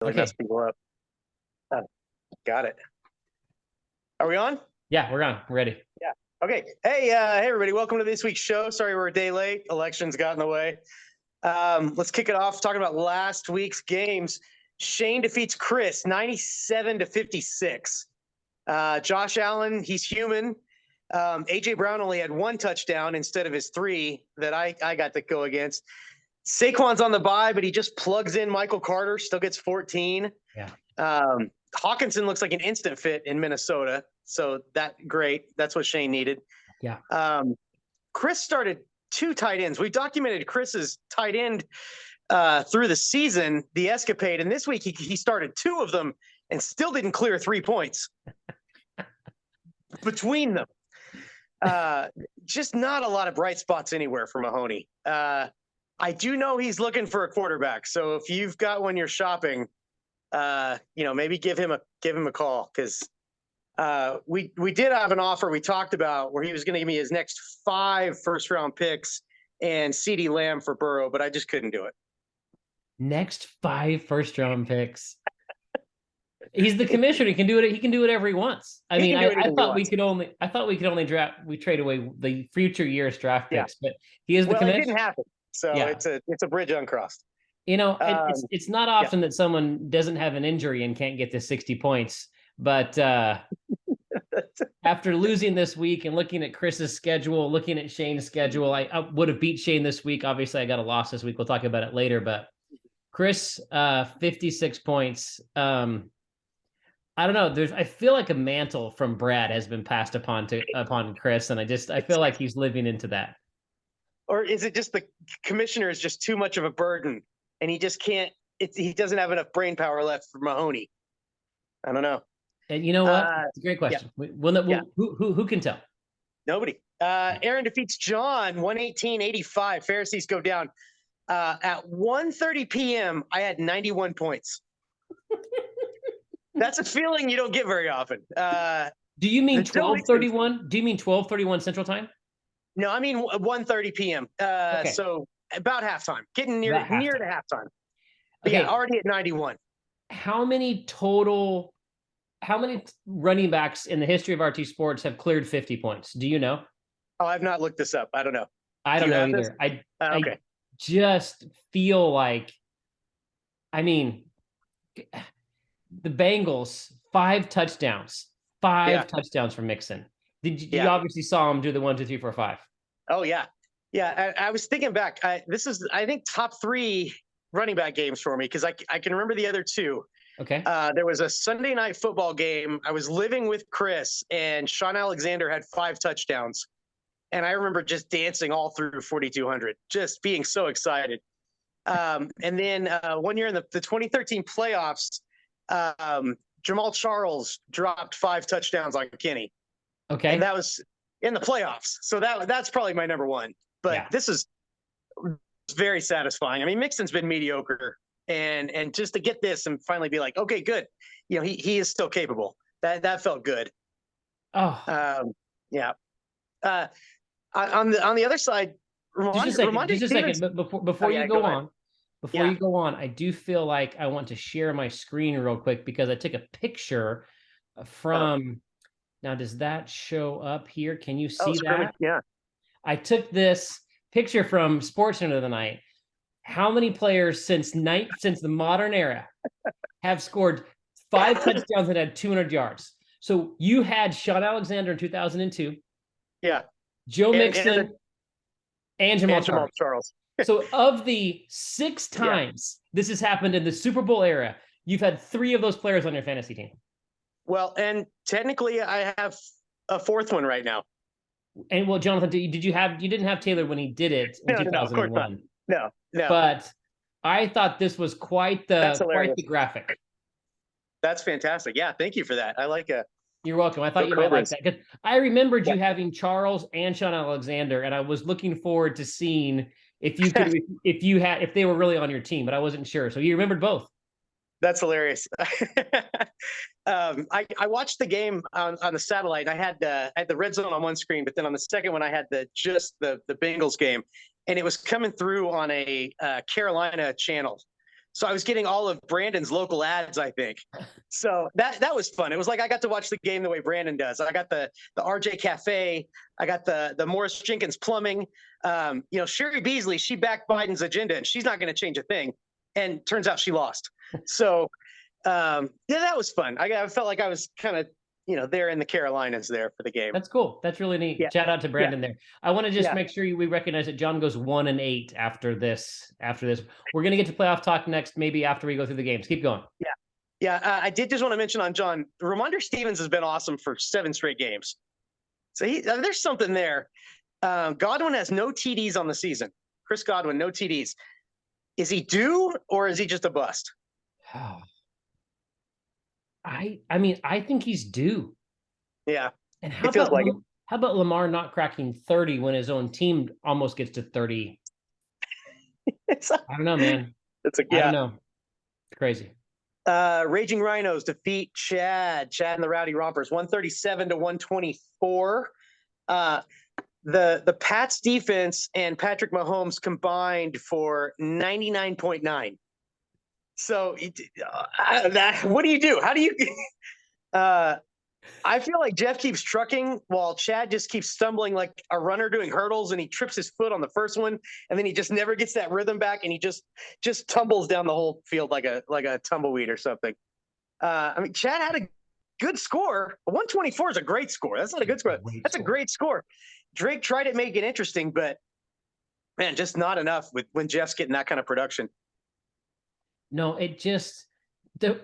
Really Okay. mess people up. Got it. Are we on? Yeah, we're on. We're ready. Yeah. Okay. Hey, everybody. Welcome to this week's show. Sorry we're a day late. Elections got in the way. Let's kick it off talking about last week's games. Shane defeats Chris 97-56. Josh Allen, he's human. AJ Brown only had one touchdown instead of his three that I got to go against. Saquon's on the bye, but he just plugs in Michael Carter, still gets 14. Yeah. Hawkinson looks like an instant fit in Minnesota. So great. That's what Shane needed. Yeah. Chris started two tight ends. We documented Chris's tight end through the season, the escapade. And this week he started two of them and still didn't clear 3 points between them. Just not a lot of bright spots anywhere for Mahoney. I do know he's looking for a quarterback. So if you've got one you're shopping, maybe give him a call, because we did have an offer we talked about where he was going to give me his next 5 first-round picks and CeeDee Lamb for Burrow, but I just couldn't do it. Next 5 first-round picks. He's the commissioner. He can do it. He can do whatever he wants. I thought we could only draft. We trade away the future year's draft picks, but he is the commissioner. It didn't happen. So yeah. It's a bridge uncrossed. It's not often that someone doesn't have an injury and can't get to 60 points. But after losing this week and looking at Chris's schedule, looking at Shane's schedule, I would have beat Shane this week. Obviously, I got a loss this week. We'll talk about it later. But Chris, 56 points. I don't know. I feel like a mantle from Brad has been passed upon Chris, and I feel like he's living into that. Or is it just the commissioner is just too much of a burden, and he just can't? He doesn't have enough brain power left for Mahoney. I don't know. And you know what? It's a great question. Yeah. Who can tell? Nobody. Aaron defeats John 118-85. Pharisees go down. At 1:30 p.m., I had 91 points. That's a feeling you don't get very often. Do you mean 12:31? Do you mean 12:31 Central Time? No, I mean 1:30 p.m. Okay. So about halftime, getting near to halftime. But okay. Yeah, already at 91. How many running backs in the history of RT Sports have cleared 50 points? Do you know? Oh, I've not looked this up. I don't know. I don't know either. I just feel like, the Bengals, 5 touchdowns. 5 touchdowns from Mixon. You obviously saw him do the 1, 2, 3, 4, 5. Oh yeah. Yeah. I was thinking back. This is, I think, top 3 running back games for me, because I can remember the other 2. Okay. There was a Sunday night football game. I was living with Chris, and Sean Alexander had 5 touchdowns. And I remember just dancing all through 4,200, just being so excited. And then one year in the 2013 playoffs, Jamal Charles dropped 5 touchdowns on Kenny. Okay. And that was in the playoffs. So that's probably my number 1. But This is very satisfying. I mean, Mixon's been mediocre. And just to get this and finally be like, okay, good. He is still capable. That felt good. Oh. Yeah. On the other side, just a second. Before you go on, I do feel like I want to share my screen real quick, because I took a picture from. Now, does that show up here? Can you see that? Yeah. I took this picture from SportsCenter of the night. How many players since the modern era have scored 5 touchdowns and had 200 yards? So you had Sean Alexander in 2002. Yeah. Joe Mixon and Jamal Charles. So of the 6 times this has happened in the Super Bowl era, you've had 3 of those players on your fantasy team. Well, and technically I have a 4th one right now. And well, Jonathan, you didn't have Taylor when he did it in 2001. No. But I thought this was quite the graphic. That's fantastic. Yeah, thank you for that. I like it. You're welcome. I thought you might like that, because I remembered you having Charles and Sean Alexander, and I was looking forward to seeing if you could if they were really on your team, but I wasn't sure. So you remembered both. That's hilarious. I watched the game on the satellite. I had the red zone on one screen, but then on the second one I had the Bengals game, and it was coming through on a Carolina channel. So I was getting all of Brandon's local ads, I think. So that was fun. It was like I got to watch the game the way Brandon does. I got the RJ Cafe. I got the Morris Jenkins Plumbing. Sherry Beasley, she backed Biden's agenda, and she's not going to change a thing. And turns out she lost. So, that was fun. I felt like I was kind of, there in the Carolinas there for the game. That's cool. That's really neat. Yeah. Shout out to Brandon there. I want to just Yeah. make sure we recognize that John goes 1-8 after this. We're going to get to playoff talk next, maybe after we go through the games. Keep going. Yeah. Yeah. I did just want to mention on John, Ramondre Stevens has been awesome for 7 straight games. So there's something there. Godwin has no TDs on the season. Chris Godwin, no TDs. Is he due or is he just a bust? I mean, I think he's due. Yeah. And how about Lamar not cracking 30 when his own team almost gets to 30? I don't know, man. I don't know. It's crazy. Raging Rhinos defeat Chad and the Rowdy Rompers 137-124. The Pats defense and Patrick Mahomes combined for 99.9. So what do you do? How do you I feel like Jeff keeps trucking while Chad just keeps stumbling like a runner doing hurdles, and he trips his foot on the first one, and then he just never gets that rhythm back, and he just tumbles down the whole field like a tumbleweed or something. Chad had a good score. 124 is a great score. That's not a good score. That's a great score. Drake tried to make it interesting, but man, just not enough when Jeff's getting that kind of production. No, it just the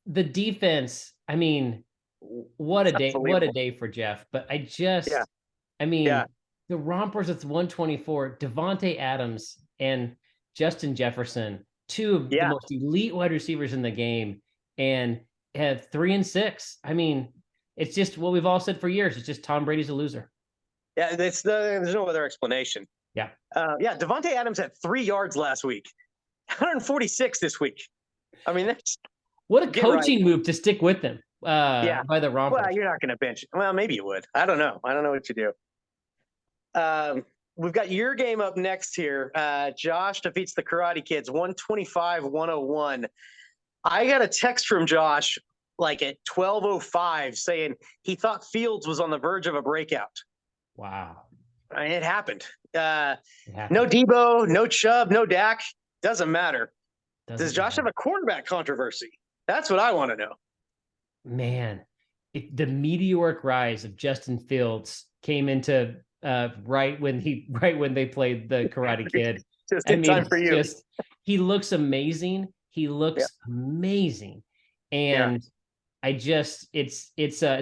defense. I mean, what a day! What a day for Jeff. But the Rompers with 124, Devontae Adams and Justin Jefferson, 2 of the most elite wide receivers in the game, and have 3 and 6. I mean, it's just what we've all said for years. It's just Tom Brady's a loser. Yeah, there's no other explanation. Yeah. Devontae Adams had 3 yards last week, 146 this week. I mean, that's what a coaching move to stick with him. By the Rompers. Well, you're not going to bench. Well, maybe you would. I don't know. I don't know what you do. We've got your game up next here. Josh defeats the Karate Kids 125-101. I got a text from Josh like at 12:05 saying he thought Fields was on the verge of a breakout. Wow. It happened. No Debo, no Chubb, no Dak. Doesn't matter. Does Josh have a quarterback controversy? That's what I want to know. Man, the meteoric rise of Justin Fields came into right when they played the Karate Kid. Just in time for you. He looks amazing. He looks amazing, and it's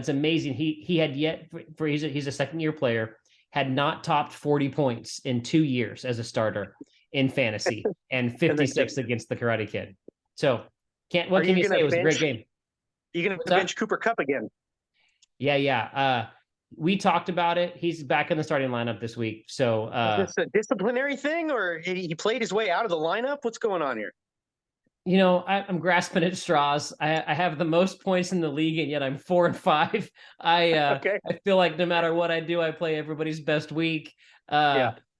amazing. He had he's a second-year player, had not topped 40 points in 2 years as a starter in fantasy, and 56 against the Karate Kid. So what can you say? It was a great game. You going to bench Cooper Kupp again? Yeah. We talked about it. He's back in the starting lineup this week. So is this a disciplinary thing, or he played his way out of the lineup? What's going on here? I'm grasping at straws. I have the most points in the league, and yet I'm 4-5. I feel like no matter what I do, I play everybody's best week.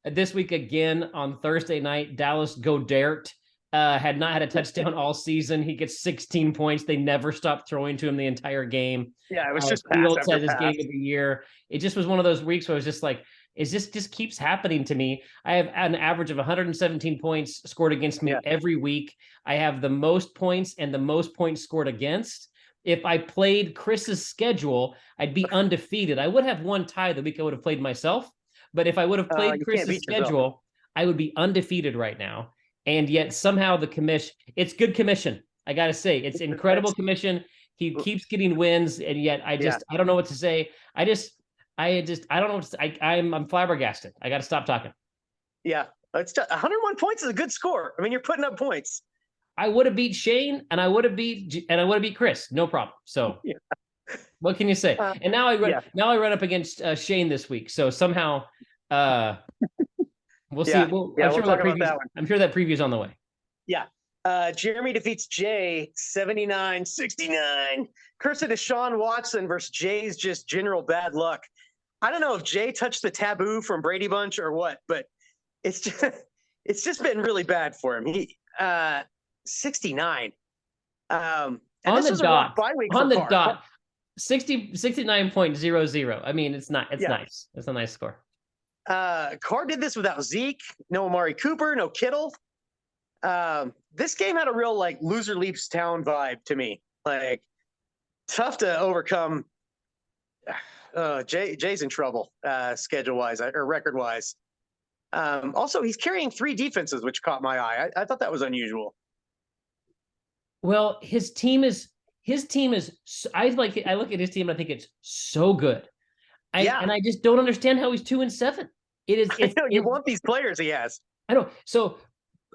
This week again on Thursday night, Dallas Goedert had not had a touchdown all season. He gets 16 points. They never stopped throwing to him the entire game. Yeah, it was just Fields had his game of the year. It just was one of those weeks where I was just like, is this just keeps happening to me? I have an average of 117 points scored against me every week. I have the most points and the most points scored against. If I played Chris's schedule, I'd be undefeated. I would have one tie the week I would have played myself. But if I would have played Chris's schedule, I would be undefeated right now. And yet somehow the commission, it's good commission. I got to say, it's incredible commission. He keeps getting wins. And yet I don't know what to say. I don't know what to say. I'm flabbergasted. I got to stop talking. Yeah. It's 101 points is a good score. I mean, you're putting up points. I would have beat Shane and I would have beat Chris. No problem. So what can you say? And now I run up against Shane this week. So somehow we'll see. I'm sure that preview's on the way. Yeah. Jeremy defeats Jay 79-69. Curse of Deshaun Watson versus Jay's just general bad luck. I don't know if Jay touched the taboo from Brady Bunch or what, but it's just been really bad for him. uh, 69. And On this the was a rough dot. bye week On for the Carr. dot. 69.00. I mean, it's Yeah. nice. It's a nice score. Carr did this without Zeke, no Amari Cooper, no Kittle. This game had a real like loser leaves town vibe to me. Like tough to overcome. Jay's in trouble schedule wise or record wise. Also, he's carrying 3 defenses, which caught my eye. I thought that was unusual. Well, his team is. I look at his team and I think it's so good. And I just don't understand how he's 2-7. You want these players he has. I know. So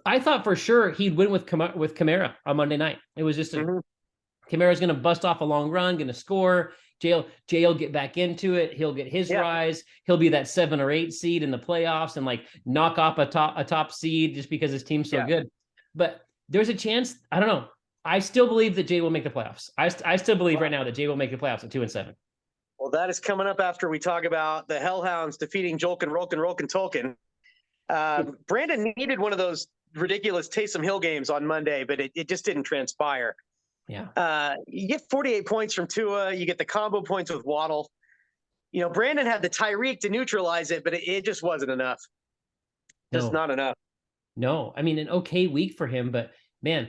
I thought for sure he'd win with Kamara on Monday night. It was just Kamara's going to bust off a long run, going to score. Jay will get back into it. He'll get his rise. He'll be that 7 or 8 seed in the playoffs and like knock off a top seed just because his team's so good. But there's a chance. I don't know. I still believe that Jay will make the playoffs. I still believe right now that Jay will make the playoffs at 2-7. Well, that is coming up after we talk about the Hellhounds defeating Jolkin, Rolkin, Tolkien. Brandon needed one of those ridiculous Taysom Hill games on Monday, but it just didn't transpire. Yeah. You get 48 points from Tua. You get the combo points with Waddle. You know, Brandon had the Tyreek to neutralize it, but it just wasn't enough. Just not enough. No, I mean, an okay week for him, but man,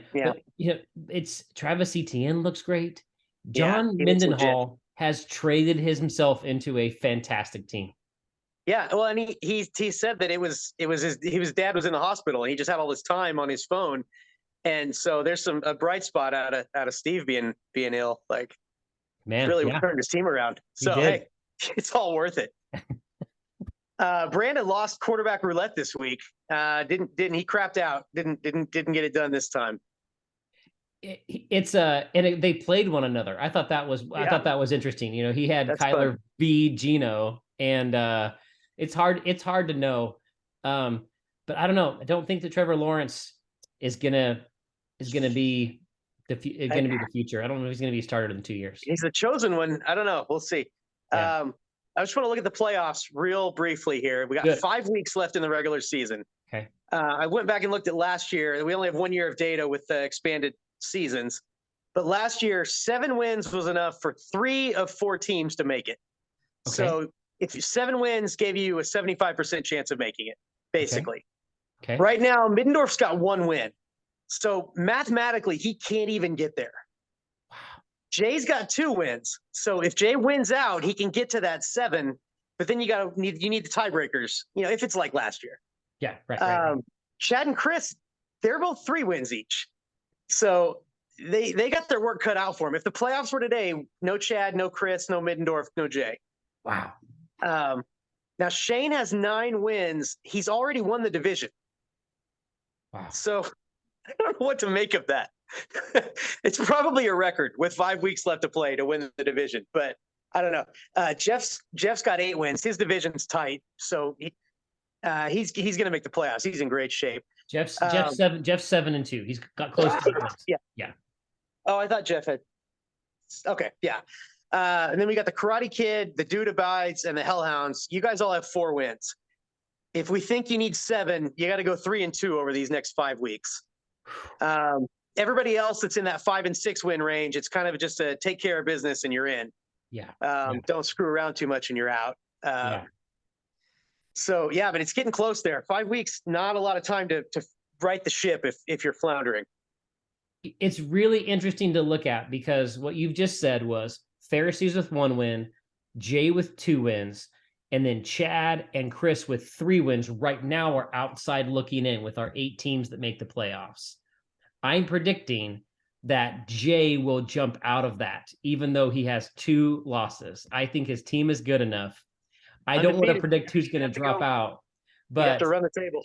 it's Travis Etienne looks great. John Mendenhall has traded himself into a fantastic team. Yeah, well, and he said that his dad was in the hospital and he just had all this time on his phone, and so there's a bright spot out of Steve being ill. Like, man, really turned his team around. So hey, it's all worth it. Brandon lost quarterback roulette this week. Didn't he crapped out? Didn't get it done this time. They played one another. I thought that was interesting. You know, he had Kyler v. Geno, and it's hard to know. But I don't know. I don't think that Trevor Lawrence is gonna be the future. I don't know if he's gonna be started in 2 years. He's the chosen one. I don't know. We'll see. Yeah. I just want to look at the playoffs real briefly here. We got 5 weeks left in the regular season. Okay. I went back and looked at last year. We only have 1 year of data with the expanded seasons, but last year 7 wins was enough for 3 of 4 teams to make it. Okay. So if 7 wins gave you a 75% chance of making it, basically. Okay. Right now, Middendorf's got 1 win. So mathematically, he can't even get there. Wow. Jay's got 2 wins. So if Jay wins out, he can get to that 7, but then you need the tiebreakers, you know, if it's like last year. Yeah, right. Chad and Chris, they're both 3 wins each. So they got their work cut out for them. If the playoffs were today, no Chad, no Chris, no Middendorf, no Jay. Wow. Now Shane has 9 wins. He's already won the division. Wow. So I don't know what to make of that. It's probably a record with 5 weeks left to play to win the division, but I don't know. Jeff's got 8 wins. His division's tight, so he's going to make the playoffs. He's in great shape. Jeff's 7-2. He's got close to 8 wins. Yeah. Oh, I thought Jeff had. Okay, yeah. And then we got the Karate Kid, the Dude Abides, and the Hellhounds. You guys all have 4 wins. If we think you need 7, you got to go 3-2 over these next 5 weeks. Everybody else that's in that 5 and 6 win range, it's kind of just a take care of business and you're in. Yeah. Don't screw around too much and you're out. So yeah, but it's getting close there. 5 weeks, not a lot of time to right the ship if you're floundering. It's really interesting to look at because what you've just said was Pharisees with 1 win, Jay with 2 wins, and then Chad and Chris with 3 wins right now are outside looking in with our 8 teams that make the playoffs. I'm predicting that Jay will jump out of that, even though he has 2 losses. I think his team is good enough. I don't want to predict who's going to drop out, but you have to run the table.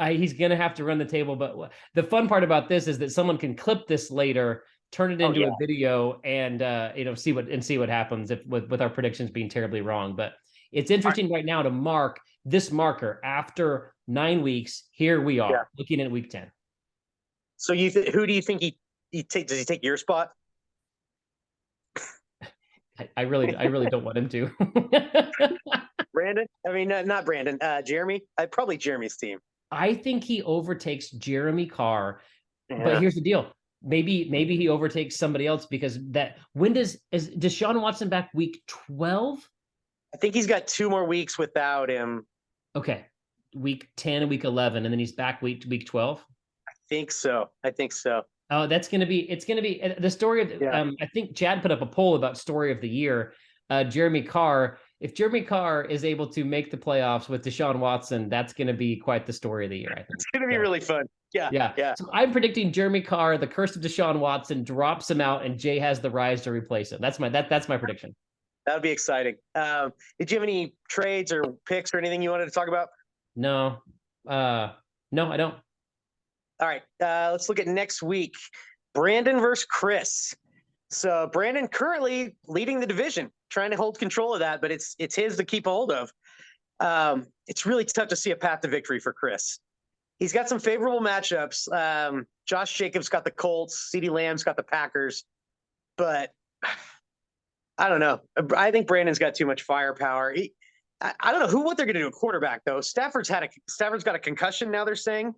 He's going to have to run the table. But the fun part about this is that someone can clip this later, turn it into a video, and see what happens with our predictions being terribly wrong. But it's interesting right now to mark this marker after 9 weeks. Here we are looking at week 10. So who do you think he take? Does he take your spot? I really don't want him to. Brandon? I mean, not Brandon. Jeremy? Probably Jeremy's team. I think he overtakes Jeremy Carr But here's the deal. Maybe he overtakes somebody else because does Deshaun Watson back week 12? I think he's got 2 more weeks without him. Okay. Week 10 and week 11, and then he's back week 12. I think so. Oh, it's going to be the story of, I think Chad put up a poll about story of the year. Jeremy Carr, if Jeremy Carr is able to make the playoffs with Deshaun Watson, that's going to be quite the story of the year, I think. It's going to be really fun. Yeah. So I'm predicting Jeremy Carr, the curse of Deshaun Watson, drops him out, and Jay has the rise to replace him. That's my prediction. That would be exciting. Did you have any trades or picks or anything you wanted to talk about? No, I don't. All right, let's look at next week. Brandon versus Chris. So Brandon currently leading the division, trying to hold control of that, but it's his to keep a hold of. It's really tough to see a path to victory for Chris. He's got some favorable matchups. Josh Jacobs got the Colts, CeeDee Lamb's got the Packers, but I don't know. I think Brandon's got too much firepower. I don't know what they're going to do at quarterback though. Stafford's got a concussion now, they're saying.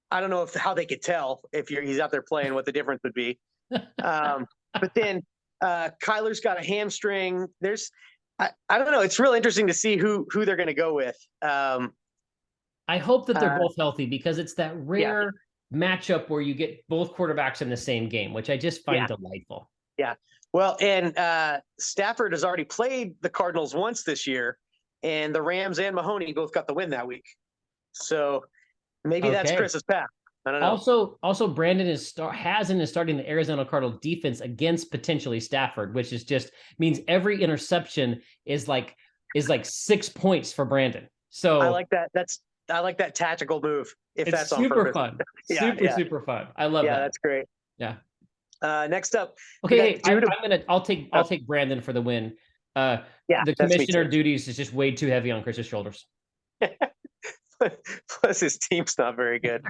I don't know how they could tell if he's out there playing what the difference would be. But then Kyler's got a hamstring. I don't know. It's real interesting to see who they're going to go with. I hope that they're both healthy because it's that rare matchup where you get both quarterbacks in the same game, which I just find delightful. Yeah. Well, and Stafford has already played the Cardinals once this year, and the Rams and Mahoney both got the win that week. So maybe that's Chris's path. I don't know. Also, Brandon starting the Arizona Cardinal defense against potentially Stafford, which is just means every interception is like 6 points for Brandon. So I like that. I like that tactical move. If it's that's super fun, super fun. I love that. Yeah, that's great. Yeah. Next up. Okay, I'll take Brandon for the win. The commissioner duties is just way too heavy on Chris's shoulders. Plus his team's not very good.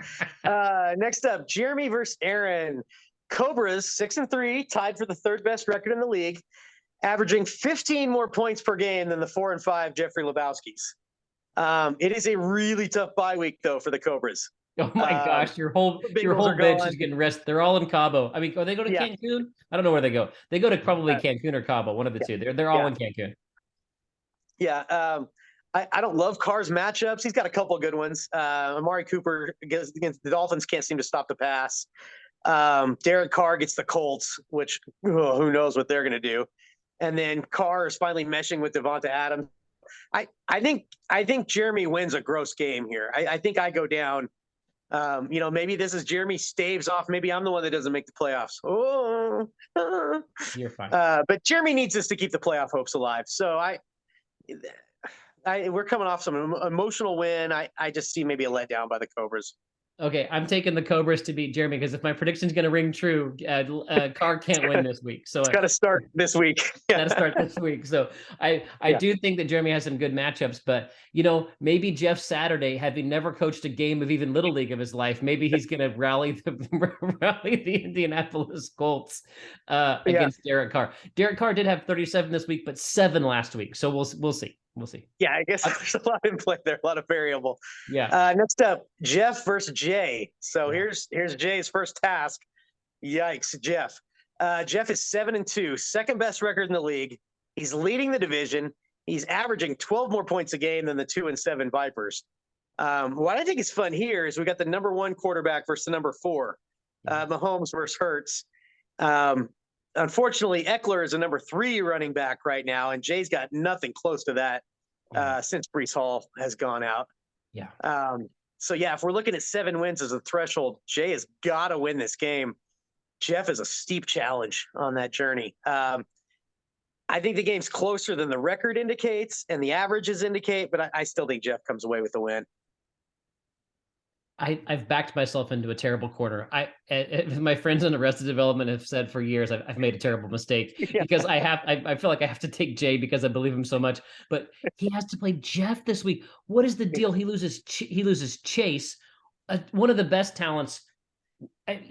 Next up, Jeremy versus Aaron. Cobras 6-3, tied for the 3rd best record in the league, averaging 15 more points per game than the 4-5 Jeffrey Lebowski's. It is a really tough bye week though for the Cobras. Oh my gosh, your whole bench is getting rested. They're all in Cabo. I mean, they go to Cancun? I don't know where they go. They go to probably Cancun or Cabo, one of the two. They're all in Cancun. Yeah. I don't love Carr's matchups. He's got a couple of good ones. Amari Cooper against the Dolphins can't seem to stop the pass. Derek Carr gets the Colts, which who knows what they're going to do. And then Carr is finally meshing with Devonta Adams. I think Jeremy wins a gross game here. I think I go down. Maybe this is Jeremy staves off. Maybe I'm the one that doesn't make the playoffs. Oh, you're fine. But Jeremy needs us to keep the playoff hopes alive. So we're coming off some emotional win. I just see maybe a letdown by the Cobras. Okay, I'm taking the Cobras to beat Jeremy because if my prediction's going to ring true, Carr can't win this week. So it's got to start this week. Got to start this week. So I do think that Jeremy has some good matchups, but maybe Jeff Saturday, having never coached a game of even Little League of his life, maybe he's going to rally the Indianapolis Colts against Derek Carr. Derek Carr did have 37 this week, but 7 last week. So we'll see. We'll see. Yeah, I guess there's a lot in play there, a lot of variable. Yeah. Next up, Jeff versus Jay. So here's Jay's first task. Yikes, Jeff. Jeff is 7-2, 2nd best record in the league. He's leading the division. He's averaging 12 more points a game than the 2-7 Vipers. What I think is fun here is we got the number 1 quarterback versus the number 4, Mahomes versus Hurts. Unfortunately, Eckler is a number 3 running back right now, and Jay's got nothing close to that since Breece Hall has gone out. Yeah. So, if we're looking at 7 wins as a threshold, Jay has got to win this game. Jeff is a steep challenge on that journey. I think the game's closer than the record indicates and the averages indicate, but I still think Jeff comes away with the win. I've backed myself into a terrible corner. My friends in Arrested Development have said for years I've made a terrible mistake because I feel like I have to take Jay because I believe him so much. But he has to play Jeff this week. What is the deal? He loses Chase, one of the best talents.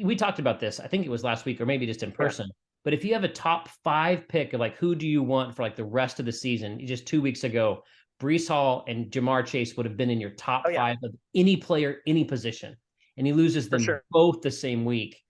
We talked about this. I think it was last week or maybe just in person. Yeah. But if you have a top 5 pick of who do you want for the rest of the season, just 2 weeks ago, Breece Hall and Jamar Chase would have been in your top 5 of any player, any position. and he loses them sure. both the same week.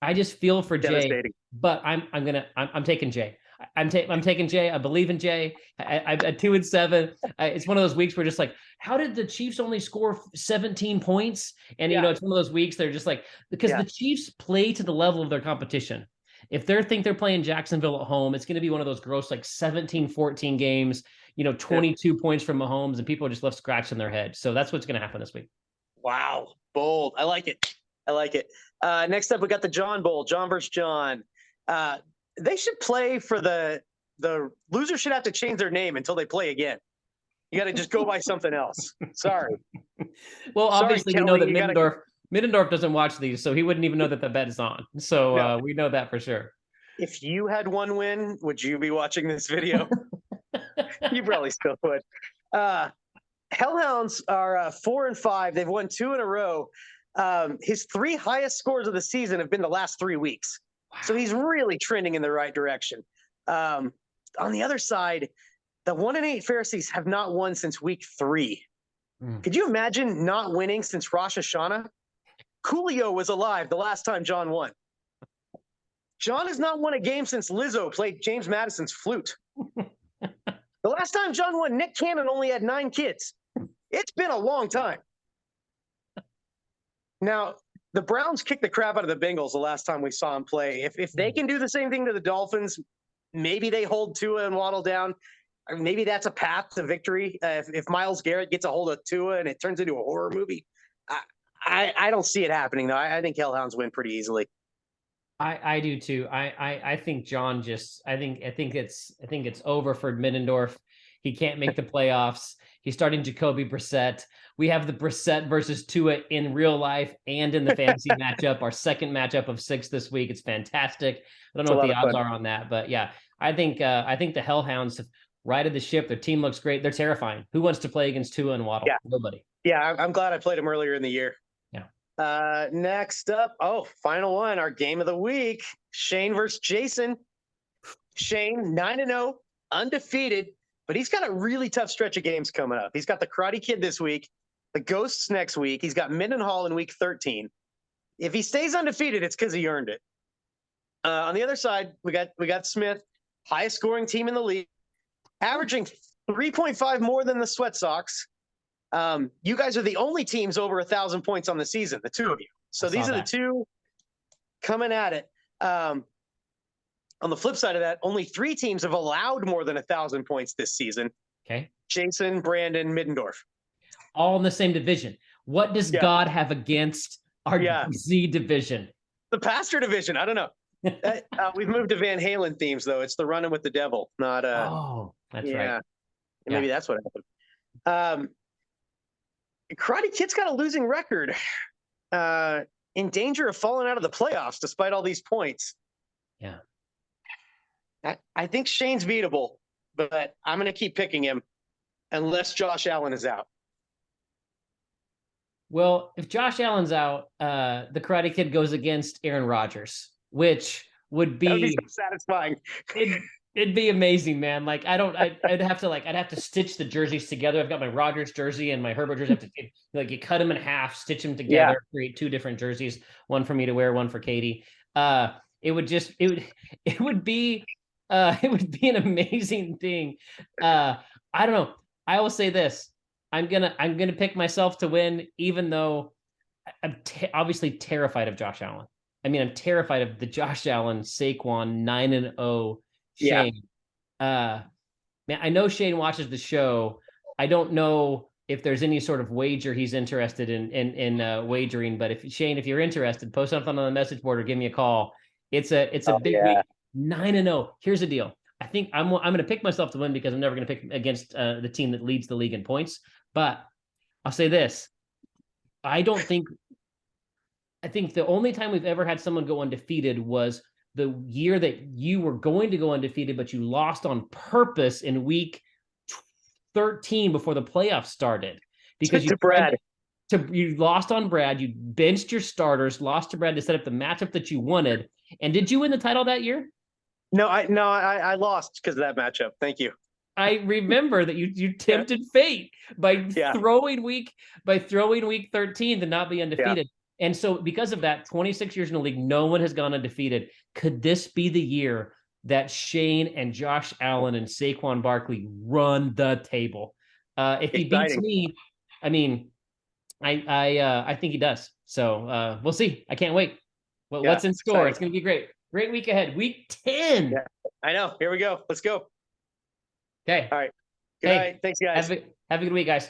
I just feel for Jay, but I'm taking Jay. I'm taking Jay. I believe in Jay. I'm at 2-7. It's one of those weeks where just like, how did the Chiefs only score 17 points? And you know, it's one of those weeks they're just like, because the Chiefs play to the level of their competition. If they think they're playing Jacksonville at home, it's going to be one of those gross like 17-14 games. You know, 22 points from Mahomes, and people are just left scratching their head. So that's what's going to happen this week. Wow, bold. I like it. I like it. Next up, we got the John Bowl. John versus John. They should play for the loser should have to change their name until they play again. You got to just go by something else. Sorry. Well, obviously, Kelly, we know that Middendorf doesn't watch these, so he wouldn't even know that the bet is on. So we know that for sure. If you had one win, would you be watching this video? You probably still would. Hellhounds are 4-5. They've won 2 in a row. His 3 highest scores of the season have been the last 3 weeks. Wow. So he's really trending in the right direction. On the other side, the 1-8 Pharisees have not won since week 3. Could you imagine not winning since Rosh Hashanah? Coolio was alive the last time John won. John has not won a game since Lizzo played James Madison's flute. The last time John won, Nick Cannon only had 9 kids. It's been a long time. Now, the Browns kicked the crap out of the Bengals the last time we saw them play. If they can do the same thing to the Dolphins, maybe they hold Tua and Waddle down. Or maybe that's a path to victory. If Myles Garrett gets a hold of Tua and it turns into a horror movie, I don't see it happening though. I think Hellhounds win pretty easily. I do too. I think John just I think it's over for Middendorf. He can't make the playoffs. He's starting Jacoby Brissett. We have the Brissett versus Tua in real life and in the fantasy matchup. Our second matchup of 6 this week. It's fantastic. I don't know what the odds are on that, but yeah, I think the Hellhounds have righted the ship. Their team looks great. They're terrifying. Who wants to play against Tua and Waddle? Yeah. Nobody. Yeah, I'm glad I played him earlier in the year. Next up, final one, our game of the week, Shane versus Jason. Shane, 9-0, undefeated, but he's got a really tough stretch of games coming up. He's got the Karate Kid this week, the Ghosts next week. He's got Mendenhall in week 13. If he stays undefeated, it's because he earned it. On the other side, we got Smith, highest scoring team in the league, averaging 3.5 more than the Sweat Sox. You guys are the only teams over 1,000 points on the season, the 2 of you. So these are the 2 coming at it. On the flip side of that, only 3 teams have allowed more than 1,000 points this season. Okay. Jason, Brandon, Middendorf. All in the same division. What does God have against our Z division? The Pastor division. I don't know. We've moved to Van Halen themes, though. It's the Running with the Devil, not that's right. Maybe that's what happened. Karate Kid's got a losing record. In danger of falling out of the playoffs despite all these points. Yeah. I think Shane's beatable, but I'm going to keep picking him unless Josh Allen is out. Well, if Josh Allen's out, the Karate Kid goes against Aaron Rodgers, which would be so satisfying. It'd be amazing, man. Like I'd have to stitch the jerseys together. I've got my Rodgers jersey and my Herbert jersey. You cut them in half, stitch them together, create 2 different jerseys, one for me to wear, one for Katie. It would be an amazing thing. I don't know. I will say this. I'm gonna pick myself to win, even though I'm obviously terrified of Josh Allen. I mean, I'm terrified of the Josh Allen, Saquon 9-0 Shane. Man, I know Shane watches the show. I don't know if there's any sort of wager he's interested in wagering, but if you're interested, post something on the message board or give me a call. It's a big week. 9-0. Here's the deal. I think I'm going to pick myself to win because I'm never going to pick against the team that leads the league in points. But I'll say this: I think the only time we've ever had someone go undefeated was the year that you were going to go undefeated, but you lost on purpose in week 13 before the playoffs started because you lost on Brad. You benched your starters, lost to Brad to set up the matchup that you wanted. And did you win the title that year? No, I lost because of that matchup. Thank you. I remember that you tempted fate by throwing week 13 to not be undefeated. And so because of that, 26 years in the league, no one has gone undefeated. Could this be the year that Shane and Josh Allen and Saquon Barkley run the table? If he beats me, I mean, I think he does. So we'll see. I can't wait. Well, what's in store? Exciting. It's going to be great. Great week ahead. Week 10. Yeah, I know. Here we go. Let's go. Okay. All right. Good night. Thanks, guys. Have a good week, guys.